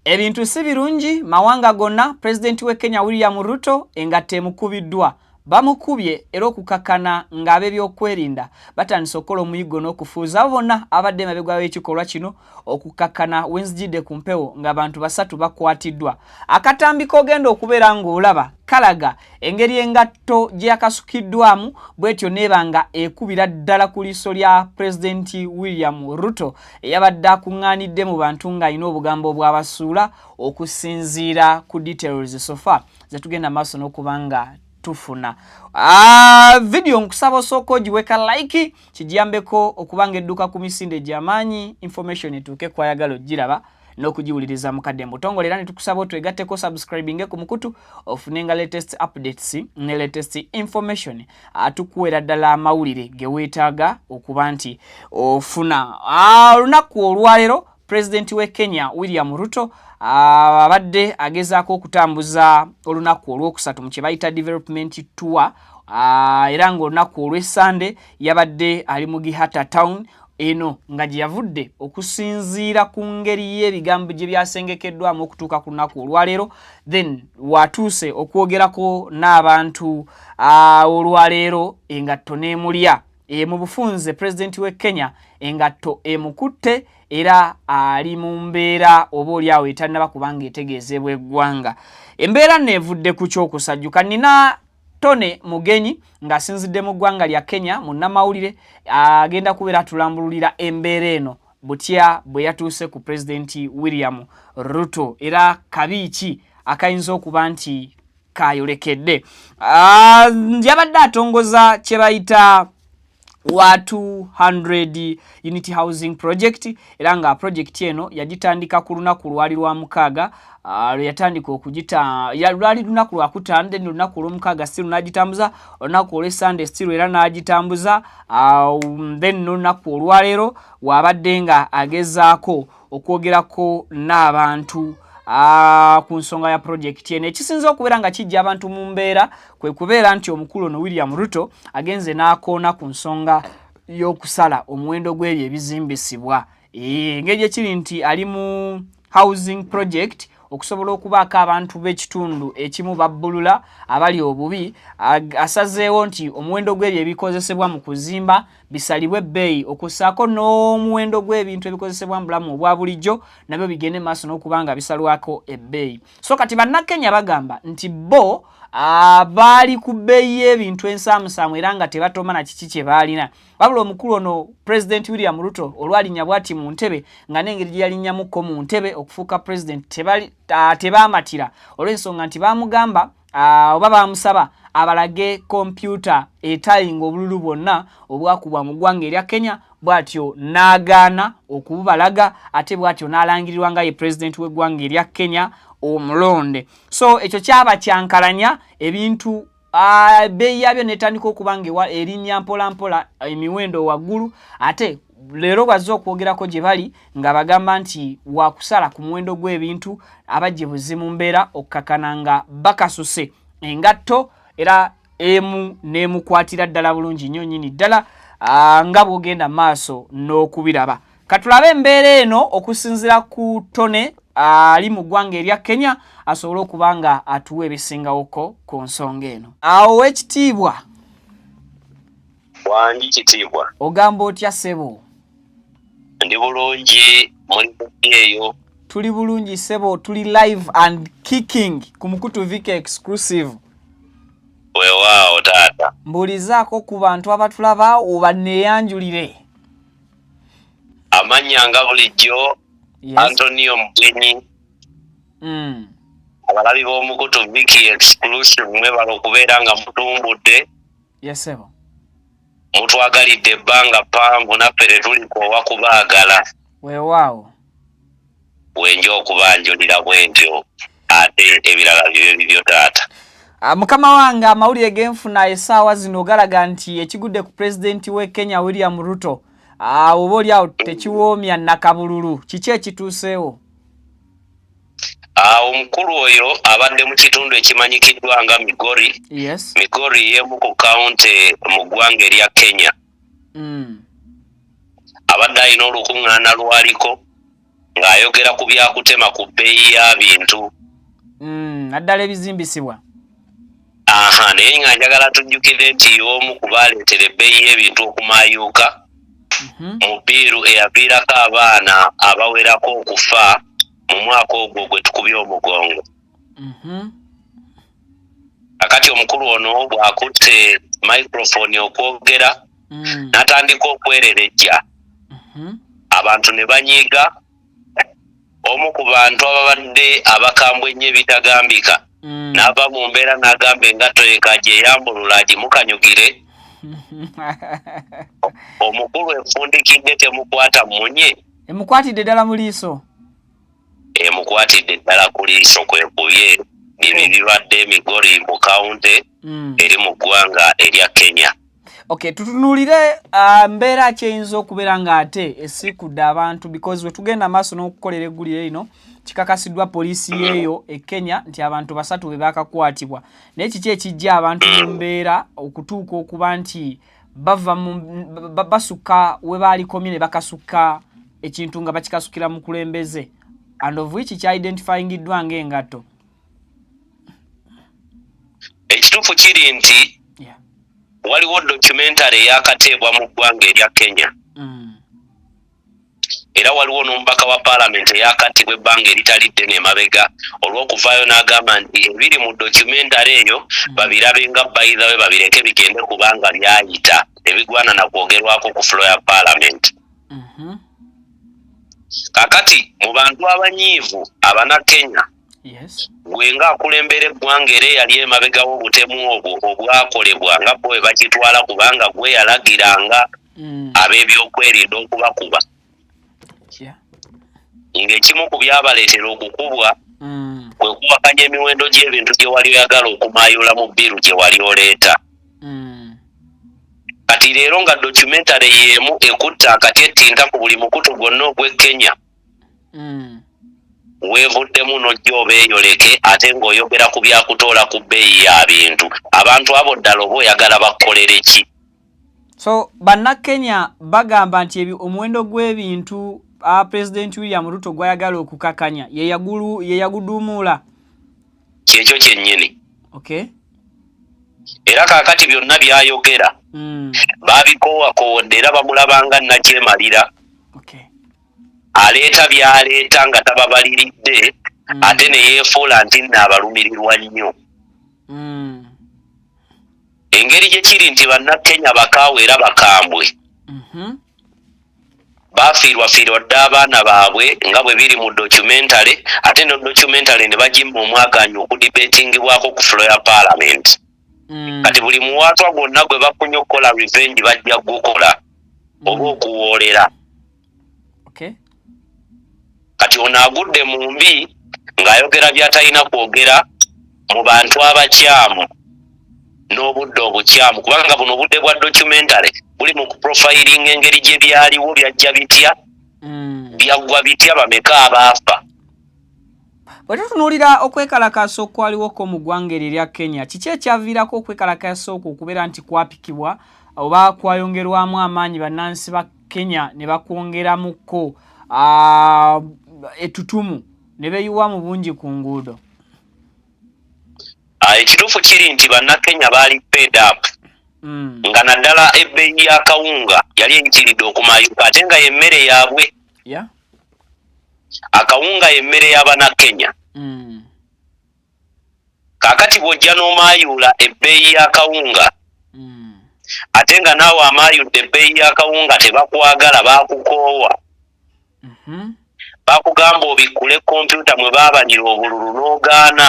Ebintu si birungi mawanga gonna President we Kenya William Ruto engatte emukubiddwa bamukubye era okukakana ng'abe byokwerinda batandise okola omuyigo n'okufuuza bonna abadde mabegwa w'ekikolwa kino okukakana wenzijidde ku mpewo ng'abantu basatu bakwatiddwa. Akatambi kogenda okubeera ng'olaba kalaga engeri engatto gye yakasukiddwamu bwetyo nebanga ekubira ddala ku liiso lya President William Ruto eyabadde akuŋŋaanidde mu bantu ng'alina obugambo bw'abasuula okusinziira ku details so far zetugenda maaso n'okubanga tufuna. Video nkusaba osooka ogiweka like kijambeko okubanga edduka ku misinde gy'amaanyi information etuuke kwayagala ogiraba n'okugiwuliriza mu kadde mutongole era netukusaba otwegatteko subscribing ku mukutu ofunenga latest updates ne latest information atukuwera ddala amawulire ge weetaaga okuba nti ofuna. Olunaku olwaleero President we Kenya William Ruto abadde agezaako okutambuza olunaku olwokusatu mu kye bayita development tour era ng'olunaku olw'Essande yabadde ali mu Gihata town eno nga gye yavudde okusinziira ku ngeri y'ebigambo gye byasengekeddwamu okutuuka ku lunaku olwaleero then watuuse okwogerako n'abantu olwaleero engatto n'emulya mu bufunze President we Kenya engatto emukutte era ali mu mbeera oba oliawo etannaba kubanga etegeezebwa eggwanga. Embeera neevudde ku kyokusajjuka. Nina Tone Mugenyi ng'asinzidde mu ggwanga lya Kenya mu nnamawulire agenda kubeera tulambululira embeera eno butya bwe yatuuse ku President William Ruto era kabi ki akayinza okuba nti kayolekedde. Yabadde atongoza kye bayita wa 200 unity housing project era nga project eno yagitandika ku lunaku lwali lwa mukaaga yatandika okugita lwali lunaku lwa kutaano then lunaku lw'omukaaga still n'agitambuza olunaku olw'Essande still era n'agitambuza then lunaku olwaleero wabadde nga agezaako okwogerako n'abantu ku nsonga ya project eno. Ekisinza okubeera nga kijja abantu mu mbeera kwe kubeera nti omukulu ono William Ruto agenze n'akoona ku nsonga y'okusala omuwendo gw'ebyo ebizimbisibwa. Engeri ekiri nti ali mu housing project okusobola okubaako abantu b'ekitundu ekimu babbulula abali obubi asazeewo nti omuwendo gw'ebyo ebikozesebwa mu kuzimba bisalibwe ebbeeyi okussaako n'omuwendo gw'ebintu ebikozesebwa mu bulamu obwa bulijjo nabyo bigende maaso n'okubanga bisalwako ebbeeyi. So kati bannakenya bagamba nti bo baali ku bbeeyi y'ebintu ensaamusaamu era nga tebatoma na kiki kye baalina. Wabula omukulu ono President William Ruto olwalinnya bw'ati mu ntebe nga n'engeri gye yalinnyamuko mu ntebe okufuuka president tebaamatira olw'ensonga nti baamugamba oba baamusaba abalage kompyuta etayinga obululu bwonna obwakubwa mu ggwanga erya Kenya bw'atyo n'agaana okubalaga ate bw'atyo n'alangirirwa nga ye president w'eggwanga erya Kenya omulonde. So ekyo kyaba kyankalanya ebintu bbeeyi yabyo netandika okubanga erinnya mpola mpola emiwendo waggulu ate leero bazze okwogerako gye bali nga bagamba nti wakusala ku muwendo gw'ebintu abajje buzi mu mbeera okukakana nga bakasuse engatto era emu n'emukwatira ddala bulungi nnyo nnyini ddala nga bw'ogenda maaso n'okubiraba. Katulabe embeera eno okusinziira ku Tone ali mu ggwanga erya Kenya asobole okuba nga atuwa ebisingawoko ku nsonga eno. Awo ekitiibwa wangi kitiibwa ogamba otya ssebo? Ndi bulungi muli eyo? Tuli bulungi ssebo, tuli live and kicking ku Mukutu Vika exclusive. Weewaawo taata mbuulizaako ku bantu abatulaba oba neeyanjulire. Amannya nga bulijjo Antonio Mugenyi abalabi b'Omukutu Viki exclusive mwebala okubeera nga mutumbudde. Yes sebo. Mutwagalidde ebbanga ppanvu naffe tetuliko owakubaagala. Weewaawo. Bwenja okubanjulira bwentyo ate ebirala bibyo taata. Mukama wange amawulire genfuna essaawa zino galaga nti ekigudde ku President we Kenya William Ruto oba oliawo tekiwoomya nakabululu kiki ekituuseewo? Omukulu oyo abadde mu kitundu ekimanyikiddwa nga Migori. Yes. Migori y'emu ku kaunti mu ggwanga erya Kenya. Abadde alina olukuŋŋaana lwaliko ng'ayogera ku byakutema ku bbeeyi y'abintu naddala ebizimbisibwa. Naye nga njagala tujjukire nti omu ku baaleetera ebbeeyi y'ebintu okumayuuka mu bbiiru eyaviirako abaana abawerako okufa mu mwaka ogwo gwe tukubye omugongo. Kakati omukulu ono bw'akutte microphone okwogera n'atandika okwererejja, abantu ne banyiiga. Omu ku bantu ababadde abakambwe ennyo ebitagambika n'ava mu mbeera n'agamba engatto yekajja eyambulula agimukanyugire. Omukulu efundikidde temukwata munye, emukwatidde ddala mu liiso. Emukwatidde ddala ku liiso kwekubye. Bibyo bibadde Migori mu kawunti eri mu ggwanga erya Kenya. Okay, tutunuulire mbeera ki eyinza okubeera ng'ate esiikudde abantu, because we tugenda maaso n'okukolera eggulire lino kikakasiddwa poliisi yeeyo e Kenya nti abantu 3 be baakakwatibwa. Naye kiki ekijja abantu mu mbeera okutuuka okuba nti bava basukka we baalikomye ne bakasukka ekintu nga bakikasukira mu kulembeze, and of which kya-identifyingiddwa ng'engatto? Ekituufu kiri nti waliwo documentary eyakateebwa mu ggwanga erya Kenya. Era waliwo n'omubaka wa Parliament eyakattibwa ebbanga eritali ddene emabega olw'okuvaayo n'agamba nti ebiri mu documentary eyo babirabe nga by the way babireke bigende kubanga byayita ebigwana na kwogerwako ku floor ya Parliament. Kakati mu bantu abanyiivu Abannakenya, gwenga akulembera eggwanga era yali emabega w'obutemu obwo obwakolebwa nga bo bwe bakitwala kubanga gwe yalagiranga ab'ebyokwerinda okubakuba. Ng'ekimu ku byabaleetera okukubwa kwe kuwakanya emiwendo gy'ebintu gye wali oyagala okumayula mu bbiru gye wali oleeta. Kati leero nga documentary y'emu ekutta akati ettinta ku buli mukutu gwonna ogw'e Kenya, weevuddemu n'ojja obeeyoleke ate ng'oyogera ku byakutoola ku bbeeyi y'abintu. Abantu abo ddala oba oyagala bakolere ki? So Bannakenya bagamba nti omuwendo gw'ebintu President William Ruto gwayagala okukakanya ye yaguduumuula. Kyekyo kyennyini. Okay. Era kaakati byonna byayogera baabikoowakowodde era bamulabanga nakyemalira. Okay. Aleeta byaleeta nga tababaliridde ate ne yeefuula nti nno abalumirirwa nnyo. Engeri gye kiri nti Bannakenya bakaawe era bakambwe. Baafiirwafiirwa dda abaana baabwe nga bwe biri mu documentary, ate no documentary ne bagimba omwaganyi okudibetingibwako ku floor ya Parliament. Kati buli muwaatwa gwonna gwe bafunye okukola revenge bajja gukola oba okuwoolera. Okay. Kati ono agudde mu mbi ng'ayogera by'atalina kwogera mu bantu abakyamu n'obudde obukyamu, kubanga buno obudde bwa documentary buli mu kuprofiling engeri gye byaliwo byajja bitya, byaggwa bitya, bameka abaafa. Bwe tutunuulira okwekalakaasa okwaliwoko mu ggwanga erya Kenya, kiki ekyaviirako okwekalakaasa okwo okubeera nti kwapikibwa oba kwayongerwamu amaanyi bannansi ba Kenya ne bakwongeramukko ettutumu ne beeyiwa mu bungi ku nguudo? Ekituufu kiri nti Bannakenya baali paid up nga naddala ebbeeyi y'akawunga yali eyitiridde okumayuka, ate nga y'emmere yaabwe. Akawunga y'emmere y'Abannakenya. Kaakati bw'ojja n'omayuula ebbeeyi y'akawunga ate nga naawe amayudde ebbeeyi y'akawunga tebakwagala, baakukoowa. Baakugamba obikkule kompyuta mwe baabanira obululu n'ogaana.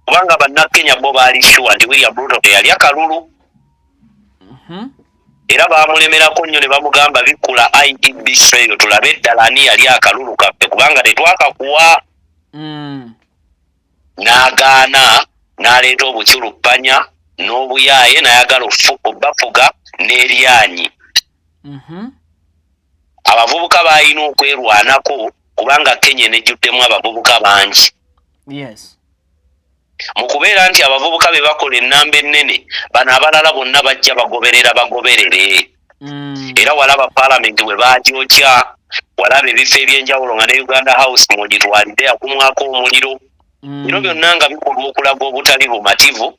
Kubanga Bannakenya bo baali sure nti William Ruto teyali akalulu. Era baamulemerako nnyo ne bamugamba bikkula IDBC eyo tulabe eddala ani yali akalulu kaffe kubanga tetwakakuwa. N'agaana n'aleeta obuculuppanya n'obuyaaye n'ayagala obbafuga n'eryanyi. Abavubuka baalina okwerwanako kubanga Kenya enejjuddemu abavubuka bangi. Mu kubeera nti abavubuka be bakola ennamba ennene, bano abalala bonna bajja bagoberere. Era walaba Parliament bwe baagyokya walaba ebifo ebyenjawulo nga ne Uganda House mugitwalidde akumwako omuliro. Bino byonna nga bikolwa okulaga obutali bumativu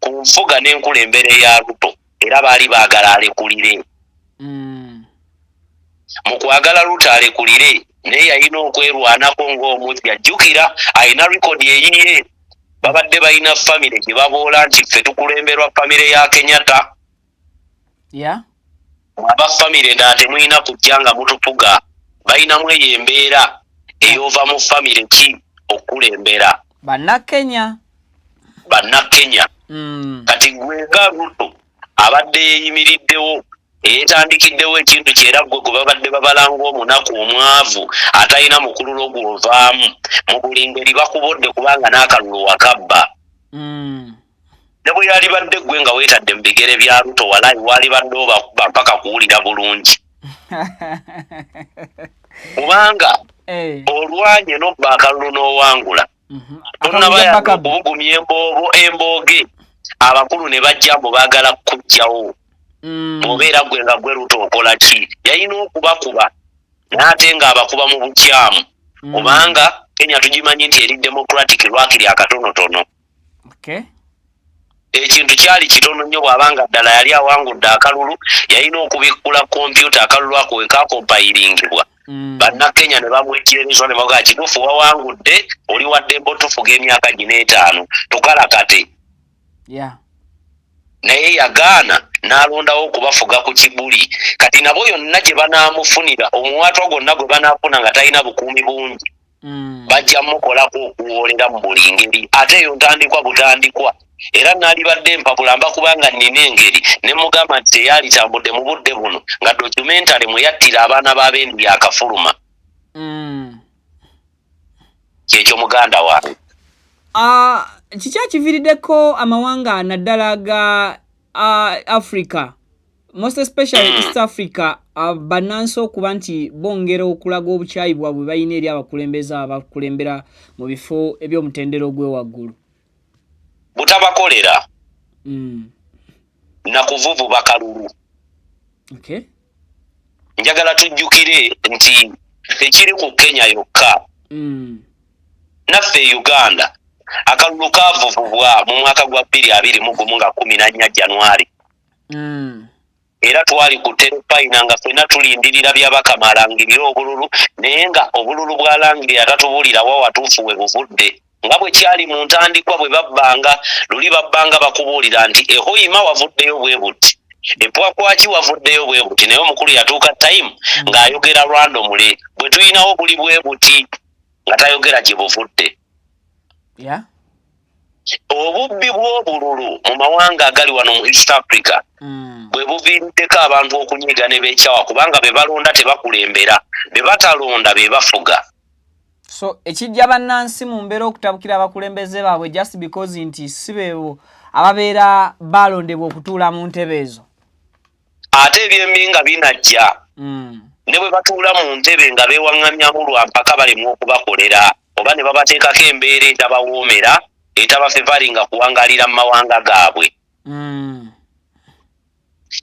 ku nfuga n'enkulembera eya Ruto, era baali baagala alekulire. Mu kwagala Ruto alekulire naye yalina okwerwanako ng'omuzzi. Ajjukira alina likodi eyiye, babadde balina famire gye baboola nti ffe tukulemberwa famire ya Kenyatta. Aba famire ndala temulina kujja nga mutufuga, balinamu eyo embeera eyova mu famire ki okulembera Bannakenya. Kati gwenga Ruto abadde yeeyimiriddewo eyeetandikiddewo ekintu kyera gwe gwe babadde babalanga omunaku omwavu atalina mukululo gw'ovaamu mu buli ngeri bakubodde kubanga n'akalulu wakabba. Ne bwe yali badde gwe nga weetadde mu bigere bya Ruto walayi waali badde obakuba mpaka kuwulira bulungi. Kubanga olwanye n'obba akalulu n'owangula tonnaba okubugumya embooge abakulu ne bajja mbu baagala kuggyawo. Obeera gwe nga gwe Ruto okola ki? Yalina okubakuba n'ate ng'abakuba mu bukyamu kubanga Kenya tugimanyi nti eri democratic lwakiri akatonotono. Ekintu kyali kitono nnyo bw'abanga ddala yali awangudde akalulu, yalina okubikkula kompyuta akalulu ako wekaakompayiringibwa. Bannakenya ne bamwekirerezwa ne bagaa kituufu wawangudde, oli waddembe otufuga emyaka gino 5 tukalakate. Naye yagaana n'alondawo okubafuga ku kibuli. Kati nabo yonna gye banaamufunira omuwaatwa gwonna gwe banaafuna nga talina bukuumi bungi bajja mukolako okuwoolera mu buli ngeri. Ate eyo ntandikwa butandikwa, era naalibadde empapulamba kubanga nnina engeri ne mugamba nti teyaalitambudde mu budde buno nga documentary mwe yattira abaana b'abendi yakafuluma. Kyekyo muganda wange. Kiki akiviiriddeko amawanga naddala ga Africa, most especially East Africa, bannansi okuba nti bongera okulaga obukyayi bwabwe balina eri abakulembeze abakulembera mu bifo eby'omutendero gw'ewaggulu? Butabakolera na kuvuvu bakalulu. Njagala tujjukire nti tekiri ku Kenya yokka, naffe Uganda akalulu kaavuvubwa mu mwaka gwa 2021 nga 14 Januari. Era twali ku terefayina nga ffenna tulindirira byabakamalangirira obululu, naye nga obululu bwalangirira tatubuulira wa watuufu we buvudde. Nga bwe kyali mu ntandikwa bwe babbanga, luli babbanga bakubuulira nti ehoyima wavuddeyo bwe buti, epwakwaki wavuddeyo bwe buti, naye omukulu yatuuka time ng'ayogera randomly bwe tulinawo buli bwe buti nga tayogera gye buvudde. Obubbi bw'obululu mu mawanga agali wano mu East Africa bwe buviiriddeko abantu okunyiga ne beekyawa kubanga be balonda tebakulembera, be batalonda be bafuga. So ekijja bannansi mu mbeera okutabukira abakulembeze baabwe just because nti si beebo ababeera balondebwa okutuula mu ntebe ezo. Ate eby'emminga binajja ne bwe batuula mu ntebe nga beewaŋŋamyamu lwa mpaka balemu okubakolera oba ne babateekako embeera etabawoomera etabafevalinga kuwangalira mu mawanga gaabwe.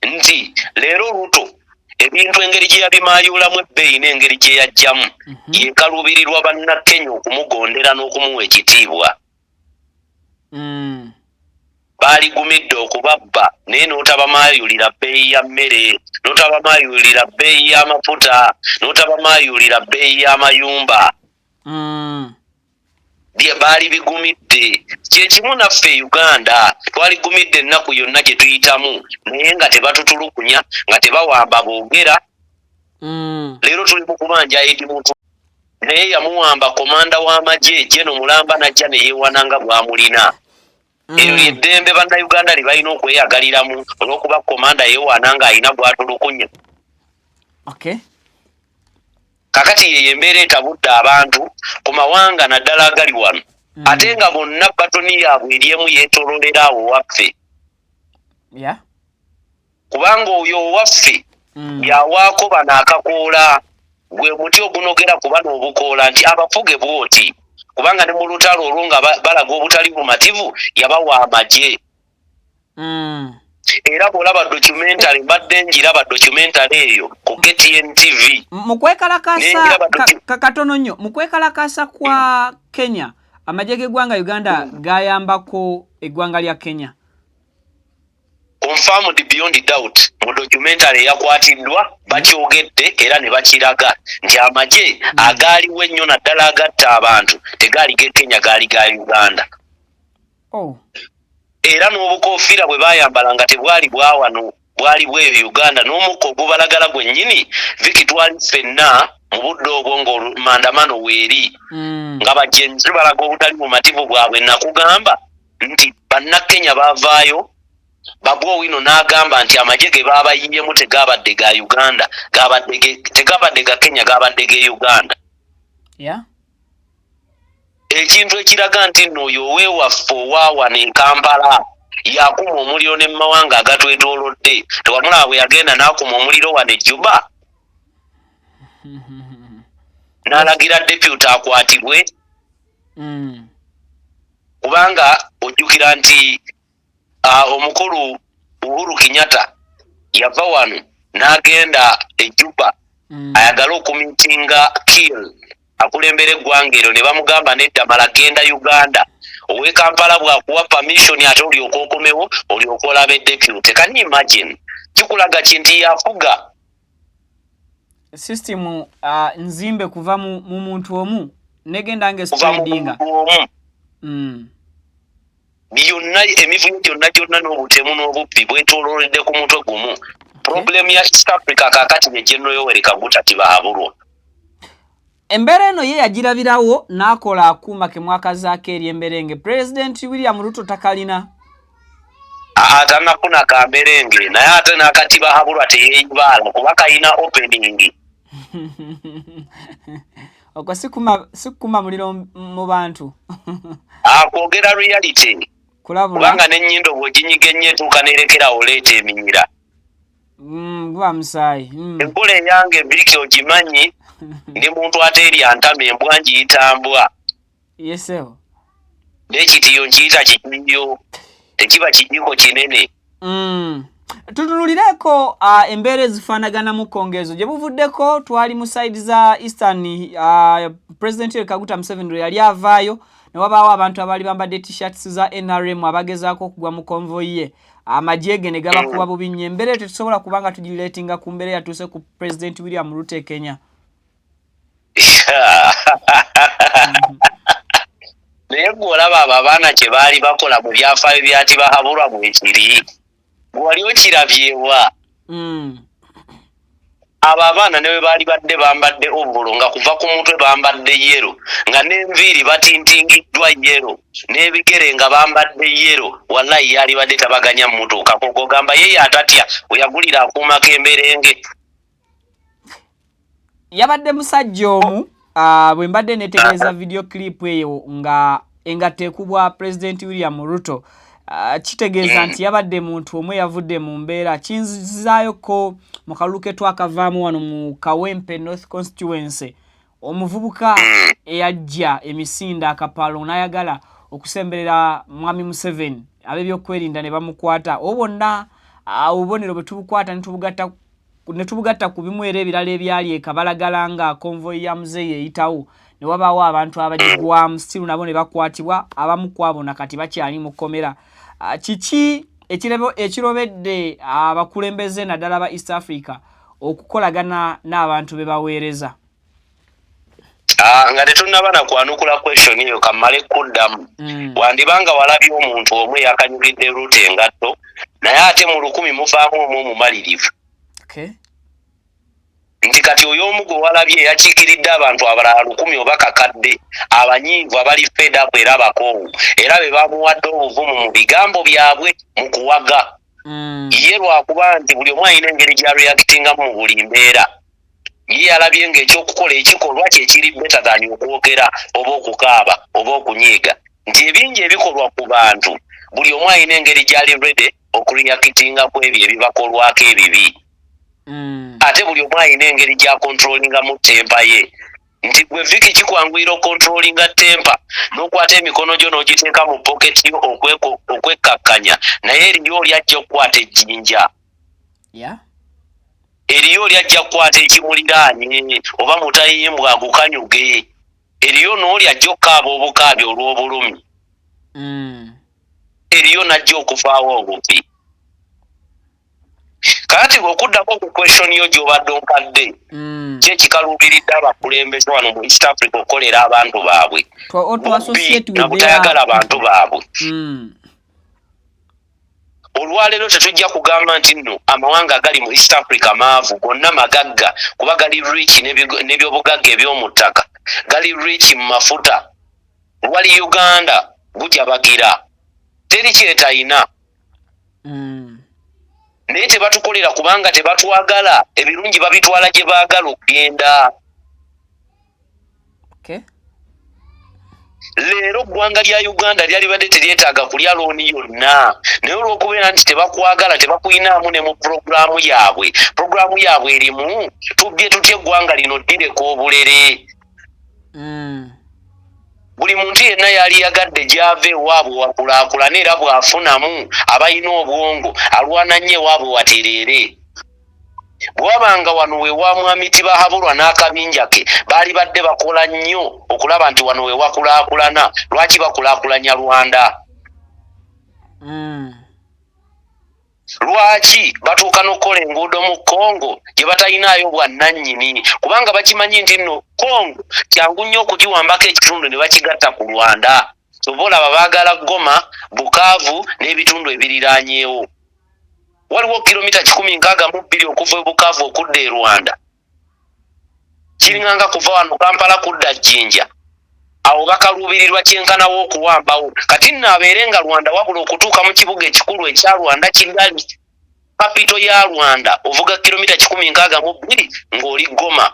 Nti leero Ruto ebintu engeri gye yabimaayuulamu ebbeeyi n'engeri gye yajjamu yeekaluubirirwa bannakenya okumugondera n'okumuwa ekitiibwa. Baaligumidde okubabba naye n'otabamaayulira bbeeyi ya mmere, n'otabamaayulira bbeeyi y'amafuta, n'otabamaayulira bbeeyi y'amayumba. Baali bigumidde. Kyekimu naffe Uganda twaligumidde ennaku yonna gye tuyitamu naye nga tebatutulukunya, nga tebawamba boogera. Leero tuli mu kubanja Idi muntu naye yamuwamba komanda w'amagye Jeno Mulamba najja ne yeewananga bw'amulina. Eryo ly'eddembe bannayuganda lye balina okweyagaliramu olw'okuba komanda yeewananga alina bw'atulukunya. Kakati ye embeera etabudde abantu ku mawanga naddala agali wano, ate nga bonna batoni yaabwe eryemu yeetololera awo waffe. Kubanga oyo owaffe yawaako bano akakoola, gwe muti ogunogera ku bano obukoola nti abafuge bwoti, kubanga ne mu lutalo olwo nga balaga obutali bumativu yabawa amagye. era bw'olaba documentary mbadde njiraba documentary eyo ku KTN TV. Mukwekalakasa katono nnyo mukwekalakasa kwa Kenya amagye g'eggwanga Uganda gayambako eggwanga lya Kenya. Confirmed beyond doubt mu documentary yakwatiddwa bakyogedde era ne bakiraga nti amagye agaaliwo ennyo naddala agatta abantu tegaali ge Kenya gaali ga Uganda. Era n'obukofiira bwe bayambalanga tebwali bwawano bwali bwe Uganda n'omukka ogubalagala gwennyini vikitwali ffenna mu budde obwo ng'omandamano weeri nga bajenzi balaga obutali bumativu bwabwe nakugamba nti bannakenya baavaayo Babu Owino n'agamba nti amagye ge baabayinyemu tegabadde ga Uganda tegabadde ga Kenya gabadde ge Uganda. Ekintu ekiraga nti nno oyo owewaffe owaawa ne Kampala yakuma omuliro ne mawanga agatwetoolodde tewamulaba bwe yagenda n'akuma omuliro wane Juba n'alagira deputy akwatibwe kubanga ojjukira nti omukulu Uhuru Kenyatta yava wano n'agenda e Juba ayagala okumitinga Kiir akulembera eggwanga eryo ne bamugamba nedda mala genda Uganda owe Kampala bwakuwa permission ate olyoka okomewo olyoka olaba deputy. Can you imagine? Kikulaga kintu yafuga system nzimbe kuva mu muntu omu negenda nge spreadinga byonna emivuyo gyonna n'obutemu n'obubbi bwetololedde ku mutwe gumu. Problem ya East Africa kakati ne General Yoweri Kaguta tibahabulwa. Embere eno ye yagirabirawo n'akola akuuma ke mwaka zaake eri emberenge. President William Ruto takalina atanafuna kamberenge naye ate n'akati bahabulwa teyeyibaala kuba kayina opening. Okwo sikuma muliro mu bantu akwogera reality kubanga n'ennyindo bw'oginyiga ennyo etuuka n'erekera oleeta eminyira. Gwa musaayi enkola eyange ebiki ogimanyi ndi muntu ate eri antama embwa ngiyita mbwa. Yeseho n'ekitiyo nkiyita kikiyo tekiba kijiiko kinene. Tutunulireko embeera ezifaanagana mu kongezo gye buvuddeko twali mu side za Eastern President Kaguta Museveni yali avaayo ne wabaawo abantu abaali bambadde t-shirts za NRM abagezaako okugwa mu convoy ye amagye ge ne gabakuba bubi nnyo. Embeera tetusobola kubanga tugireetinga ku mbeera yatuuse ku President William Ruto e Kenya. Naye gw'olaba abo abaana kye baali bakola mu byafaayo byati bahabulwa bwekiri wali okirabyewa. Abo abaana ne bwe baali badde bambadde ovulo nga kuva ku mutwe bambadde yero nga n'enviiri batintingiddwa yero n'ebigere nga bambadde yero wallahi yali badde tabaganya mmutuuka kogamba yeye atatya we yagulira akuuma k'emberenge. Yabadde musajja omu bwe mbadde netegereza video clip eyo nga engatte ekubwa President William Ruto kitegeeza nti yabadde muntu omwe yavudde mu mbeera kinzizaayoko mu kalulu ke twakavaamu wano mu Kawempe North Constituency. Omuvubuka eyajja emisinde akapalo n'ayagala okusemberera Mwami Museveni ab'ebyokwerinda ne bamukwata. Obonna obubonero bwe tubukwata ne tubugatta ku bimu era ebirala ebyali ekabalagala nga convoy ya muzeeyi eyitawo ne wabaawo abantu abagigwamu still nabo ne bakwatibwa abamu kwabo nakati bakyali mu kkomera. Kiki ekirobedde abakulembeze naddala ba East Africa okukolagana n'abantu be baweereza? Nga tetunnaba na kwanukula question eyo kamale kuddamu. Wandibanga walabye omuntu omwe yakanyulidde Ruto engatto naye ate mu 1000 muvaamu omwo omumalirivu. Nti kati oyo omu gwe walabye yakiikiridde abantu abalala 1000 oba kakadde abanyiivu abali fed up era bakoowu era be bamuwadde obuvumu mu bigambo byabwe mu kuwaga. Ye lwakuba nti buli omu alina engeri gya reactingamu mu buli mbeera. Ye yalabye ng'ekyokukola ekikolwa kyekiri better than okwogera oba okukaaba oba okunyiiga. Nti ebingi ebikolwa ku bantu buli omu alina engeri gy'ali ready okureactinga ku ebyo ebibakolwako ebibi. Ate buli omu alina engeri gya controllinga mu tempa ye. nti gwe viki kikwanguyira controllinga temper n'okwata emikono gyo n'ogiteeka mu pocket yo okwekkakkanya naye eriyo oli ajja okukwata ejjinja eriyo oli ajja kukwata ekimuliraanye oba mutayimbwa agukanyuge eriyo n'oli ajja okukaaba obukaabi olw'obulumi eriyo n'ajja okuvaawo obubi kati bw'okuddako ku question yo gy'obadde onkadde kyekikaluubiridde abakulembeze wano mu East Africa okukolera abantu baabwe nabutayagala abantu baabwe olwaleero tetujja kugamba nti nno amawanga agali mu East Africa maavu gonna magagga kuba gali rich n'ebyobugagga eby'omu ttaka gali rich mu mafuta wali Uganda gujja bagira teri kyetayina naye tebatukolera kubanga tebatwagala ebirungi babitwala gye baagala okugenda leero ggwanga lya Uganda lyali badde teryetaaga kulya looni yonna naye olw'okubeera nti tebakwagala tebakuyinaamu ne mu puroguraamu yaabwe erimu tubbye tutya eggwanga lino ddireko obulere buli muntu yenna yali yagadde gy'ava ewaabwe wakulaakulana era bw'afunamu abalina obwongo alwana nnyo ewaabwe watereere bw'abanga wano we wa mwami Tibahabulwa n'akabinja ke baali badde bakola nnyo okulaba nti wano we wakulaakulana lwaki bakulaakulanya Rwanda lwaki batuuka n'okukola enguudo mu Congo gye batalinayo bwannannyini kubanga bakimanyi nti nno Congo kyangu nnyo okugiwambako ekitundu ne bakigatta ku Rwanda oba olaba baagala Goma Bukavu n'ebitundu ebiriraanyeewo waliwo kilomita 162 okuva e Bukavu okudda e Rwanda kiringanga kuva wano Kampala kudda Jinja awo bakaluubirirwa kyenkana w'okuwambawo kati nno abeere nga Rwanda wabula okutuuka mu kibuga ekikulu ekya Rwanda Kigali kapito ya Rwanda ovuga kilomita 162 ng'oli Goma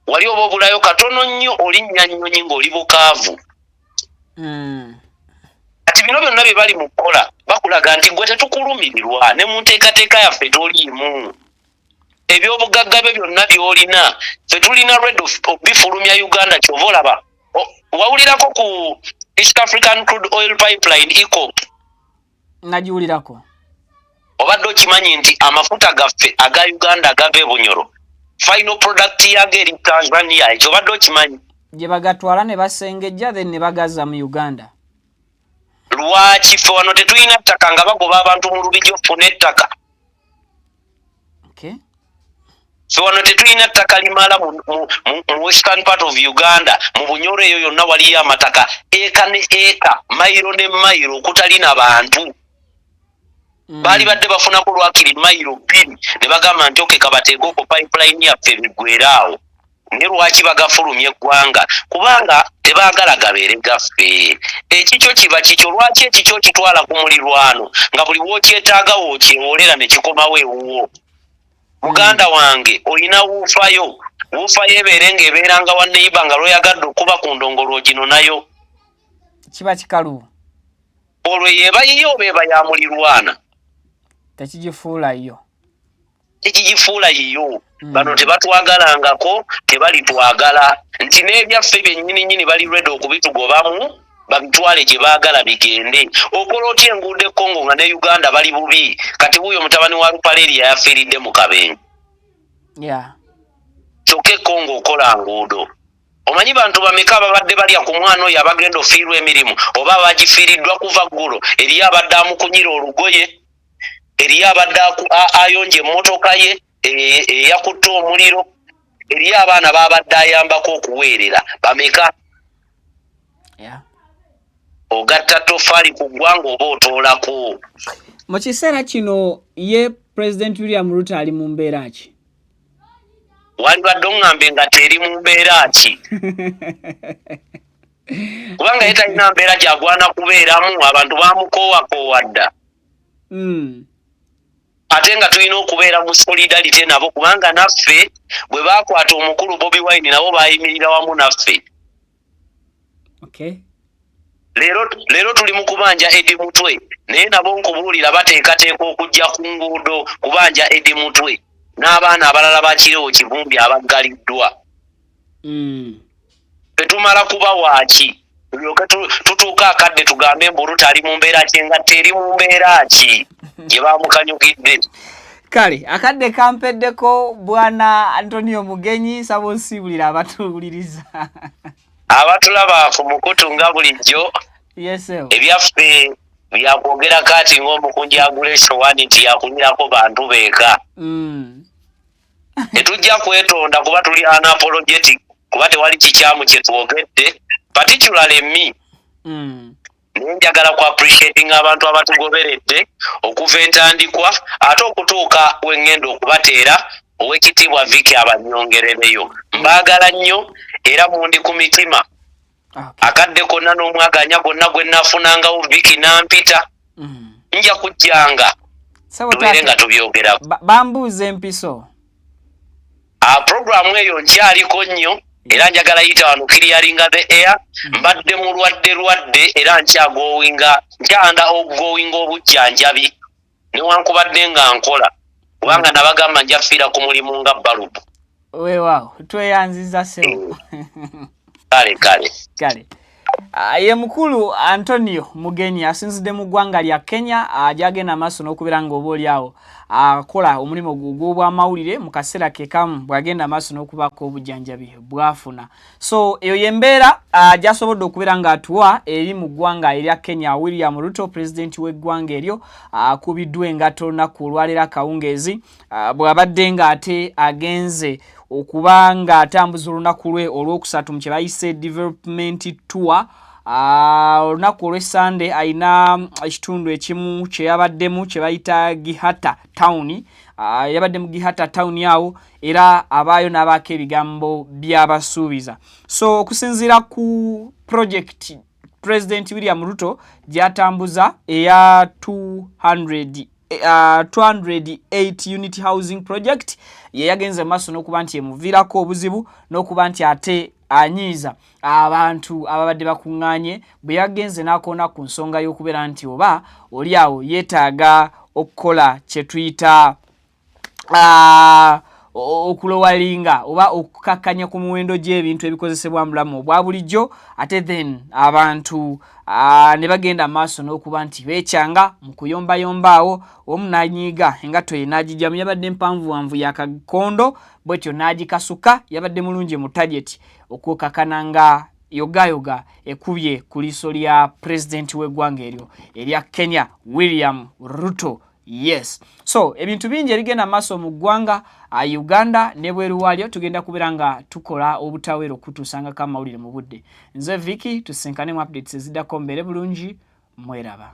wali oba obulayo katono nnyo olinnya nnyonyi ng'oli Bukavu kati bino byonna bye bali mu kukola bakulaga nti gwe tetukulumirirwa ne mu nteekateeka yaffe toliimu ebyobugagga bye byonna by'olina ffe tulina red of bifulumya Uganda kyova olaba wawulirako ku East African Crude Oil Pipeline EACOP nagiwulirako obadde okimanyi nti amafuta gaffe aga Uganda agava e Bunyoro final product yago eri Tanzania ekyo obadde okimanyi gye bagatwala ne basengejja then ne bagaza mu Uganda lwaki ffe wano tetulina ttaka nga bagoba abantu mu lubijjo ffuna ettaka ffe wano tetulina ttaka limala mu western part of Uganda mu Bunyoro eyo yonna waliyo amataka eka ne eka mayiro ne mayiro okutalina bantu baali badde bafunako lwakiri mayiro 2 ne bagamba nti okeka bateeke ku pipeline yaffe biggweeraawo ne lwaki bagafulumya eggwanga kubanga tebaagala gabeere gaffe ekikyo kiba kikyo lwaki ekikyo kitwala ku mulirwano nga buli wookyetaaga wookyewolera ne kikomawo ewuwo muganda wange olina wuufayo ebeere ng'ebeeranga wa neiba nga lw'oyagadde okuba ku ndongolo gino nayo kiba kikalu olwo yeeba yiyo oba eba ya mulirwana tekigifuula yiyo bano tebatwagalangako tebalitwagala nti n'ebyaffe byennyini bali ready okubitugobamu babitwale gye baagala bigende okola otya enguudo e Congo nga ne Uganda bali bubi kati wuuyo mutabani wa Lupaleria yafiiridde mu Kabenje kyokka e Congo okola nguudo omanyi bantu bameka babadde balya ku mwana oyo abagenda ofiirwa emirimu oba abagifiiriddwa kuva ggulo eriyo abadde amukunyira olugoye eriyo abadde ayonja emmotoka ye eyakutte omuliro eriyo abaana babadde ayambako okuweerera bameka ogatta tofali ku ggwanga oba otoolako mu kiseera kino ye President William Ruto ali mu mbeera ki wali badde oŋŋambe nga teri mu mbeera ki kubanga ye talina mbeera gy'agwana kubeeramu abantu bamukoowaakoowa dda ate nga tulina okubeera mu solidarity nabo kubanga naffe bwe baakwata omukulu Bobi Wine nabo baayimirira wamu naffe leero tuli mu kubanja Eddie Mutwe naye nabo nkubuulira bateekateeka okujja ku nguudo kubanja Eddie Mutwe n'abaana abalala bakirewo Kivumbi abaggaliddwa tumala kuba waaki tulyoke tutuuka akadde tugambe mbu Ruto ali mu mbeera ki nga teri mu mbeera ki gye baamukanyukidde. Kale akadde kampeddeko bwana Antonio Mugenyi, saba onsibulira abatuwuliriza. Abatulaba ku mukutu nga bulijjo. Yes, ebyaffe byakwogera kati ng'omukunjagula esowani nti yakunyirako bantu beeka. Tetujja kwetonda kuba tuli unapologetic kuba tewali kikyamu kye twogedde, particularly me. Njagala ku appreciating abantu abatugoberedde okuva entandikwa ate okutuuka wengenda okubateera Oweekitiibwa Vicky abanyongerereyo. Mbaagala nnyo era mundi ku mitima. Akadde konna n'omwaganya gonna gwe nnafunangawo Vicky n'ampita. Nja kujjanga tubeere nga tubyogerako. Bambuuza empiso. Programu eyo nkyaliko nnyo era njagala yita wano clearinga the air. Mbadde mulwadde era nkyanda ogowinga obujjanjabi newankubadde nga nkola kubanga nabagamba njafiira ku mulimu nga balubu. Weewaawo tweyanziza sewo. Kale. Ye mukulu Antonio Mugenyi asinzidde mu ggwanga lya Kenya ajagenda maaso n'okubeera nga oba oliawo akola omulimu gw'obwamawulire mu kaseera ke kamu bw'agenda maaso n'okubaako obujjanjabi bwafuna. So eyo y'embeera gy'asobodde okubeera ng'atuwa eri mu ggwanga erya Kenya. William Ruto pulezidenti w'eggwanga eryo akubiddwa engato olunaku olwaleero akawungeezi bw'abadde ng'ate agenze okuba ng'atambuza olunaku lwe olwokusatu mu kye bayise development tour. Olunaku olw'Essande ayina ekitundu ekimu kye yabaddemu kye bayita Gihata Town. Yabadde mu Gihata Town awo era abaayo n'abaako ebigambo by'abasuubiza. So okusinziira ku project President William Ruto gy'atambuza eya 208 unit housing project ye yagenze maaso n'okuba nti emuviirako obuzibu n'okuba nti ate anyiiza abantu ababadde bakuŋŋaanye bwe yagenze n'akoona ku nsonga y'okubeera nti oba oliawo yeetaaga okukola kye tuyita okulowalinga oba okukakkanya ku muwendo gy'ebintu ebikozesebwa mu bulamu obwa bulijjo ate then abantu ne bagenda maaso n'okuba nti beekyanga mu kuyombayomba awo omu n'anyiiga engatto ye n'agijjamu yabadde mpanvuwanvu yakakondo bwetyo n'agikasuka yabadde mulungi mu tageti okwokakana nga yogayoga ekubye ku liiso lya pulezidenti w'eggwanga eryo erya Kenya William Ruto. Yes. So ebintu bingi ebigenda maaso mu ggwanga Uganda ne bweru waalyo tugenda kubeera nga tukola obutaweera okutuusangako amawulire mu budde. Nze Vicky tusinkane mu updates eziddako mbeere bulungi mweraba.